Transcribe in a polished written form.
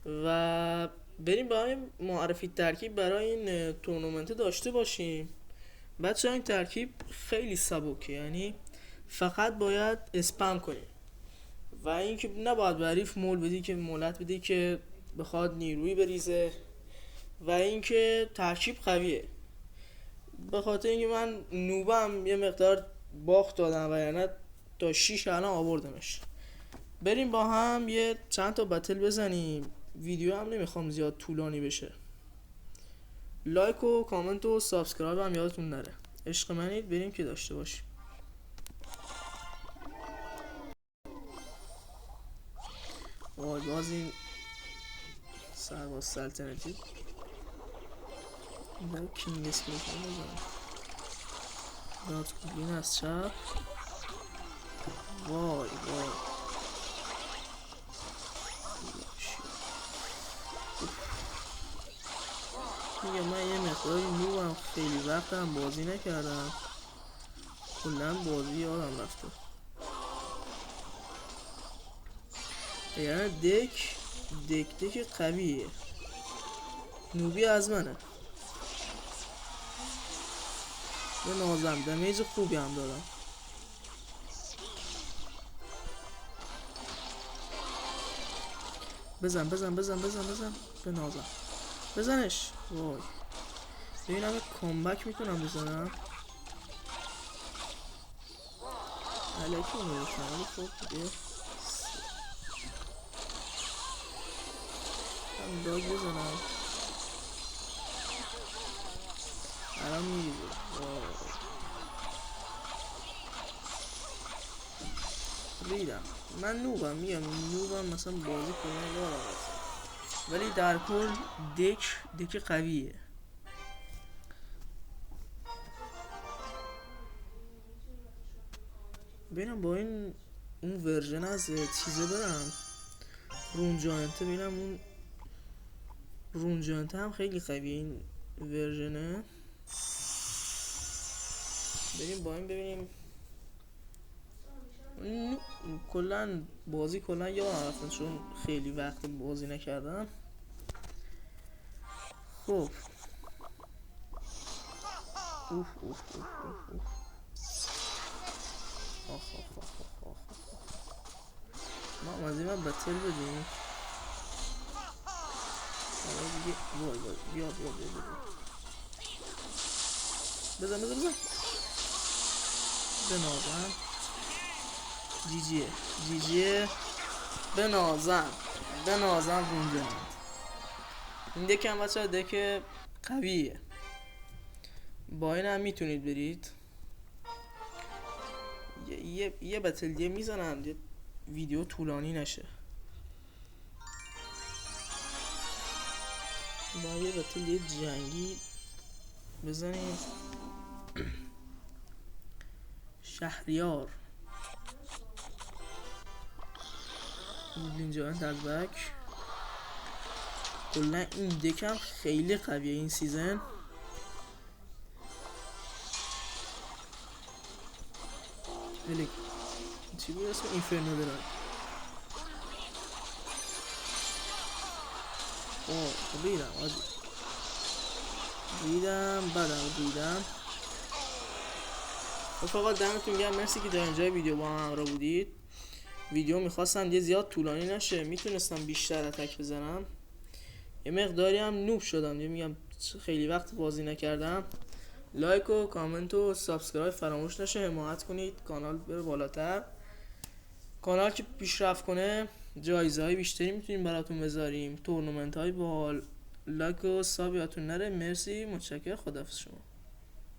و بریم با هم معرفی ترکیب برای این تورنمنت داشته باشیم. بچه این ترکیب خیلی سبکه، یعنی فقط باید اسپم کنی و اینکه نباید به حریف مول بدی که مولت بدی که بخواد نیروی بریزه، و اینکه ترکیب قویه. به خاطر اینکه من نوبم یه مقدار باخت دادم و یعنی تا 6 الان آوردمش. بریم با هم یه چند تا بتل بزنیم. ویدیو هم نمیخوام زیاد طولانی بشه. لایک و کامنت و سابسکرایب هم یادتون نره. عشق منید، بریم که داشته باشیم. وای باز این سرباز سلطنتی دارم کینگ اسکیل کنم بزنم. دارت کلین از چپ. وای میگه من یه مقداری نوبم، خیلی وقت هم بازی نکردم، کلن بازی یادم رفته. یعنی دک قویه. نوبی از منه. به نازم دمیج خوبی هم دارم. بزن به نازم بزنش. وای ببینم یه کامبک میتونم بزنم. علکی میرسم ولی خب دیگه هم داگ بزنم. الان میریزه. ریدم. من نوبم، میگم نوبم، مثلا بازی کنم یادم رفتم، ولی در کل دک قویه. ببینم با این اون ورژن از چیزه برم رون جاینته، ببینم اون رون جاینته هم خیلی قویه این ورژنه. بریم با این ببینیم. کلن بازی کلن یادم رفتن چون خیلی وقت بازی نکردم. خب ما از این من بتل بدیم. وای بیا بزن بنازم. جیجیه بنازم رونجان. این دک هم بچه دک قویه، با این هم میتونید برید. یه بتل دیگه میزنم ویدیو طولانی نشه. با یه بتل دیگه جنگی بزنیم. شهریار اینجا تزبک. کلا این دکم خیلی قویه این سیزن. ولی چی بود اسم اینفرنو دارن. ریدم. رفقا دمتون گرم، مرسی که در اینجای ویدیو با هم همراه بودید. ویدیو میخواستم یه زیاد طولانی نشه، میتونستم بیشتر اتک بزنم. یه مقداری هم نوب شدم، میگم خیلی وقت بازی نکردم. لایک و کامنت و سابسکرایب فراموش نشه. حمایت کنید کانال بره بالاتر. کانال که پیشرفت کنه جایزه های بیشتری میتونیم براتون بذاریم، تورنمنت های باحال. لایک و ساب یادتون نره. مرسی، متشکرم، خداحافظ شما.